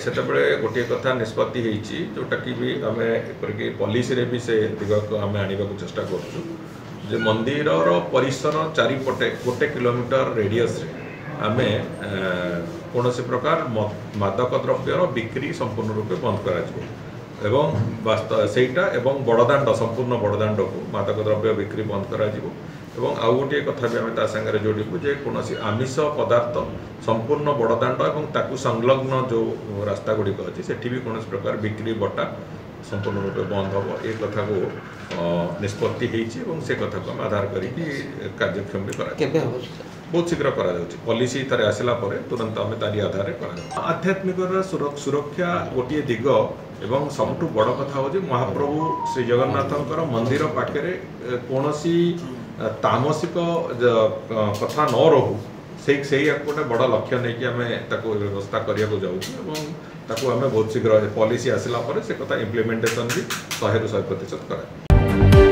ସେତେବେଳେ ଗୋଟିଏ କଥା ନିଷ୍ପत्ति ହେଇଛି जोटा कि भी आमे एपरिक पॉलिसी रे भी से दिग को आमे आनिबा को चेष्टा करछु जे मंदिर रो परिसर चारिपटे 1 किलोमीटर रेडियस रे आमे कोनोसी प्रकार मादक द्रव्य रो बिक्री संपूर्ण रूपे बंद करा जबो एवं वास्तव सेटा एवं बड़दाण्ड संपूर्ण बड़दाण्ड को मादक द्रव्य बिक्री बंद करा जबो एवं आउ गोटे कथा भी आम ता संगे जोड़ू जे कौन आमिष पदार्थ संपूर्ण बड़दाण्ड और ताकू संलग्न जो रास्ता गुड़िक अच्छी से भी कौन प्रकार बिक्री बटा संपूर्ण रूपे बंद हम ये कथा को निष्पत्ति से कथा को आधार करके कार्यक्षम भी करा बहुत शीघ्र करा पॉलिसी तारे आसला तुरंत आम तारी आधार करा आध्यात्मिक सुरक्षा गोटे दिग एवं सबुठ बड़ कथा हो महाप्रभु श्री जगन्नाथ मंदिर पाखे कौन तामसिक कथा न रहू से गोटे बड़ लक्ष्य नहीं कि आम व्यवस्था करने को जाऊँ आम बहुत शीघ्र पॉलिसी आसला से कथा इम्प्लीमेंटेशन भी 100% करा।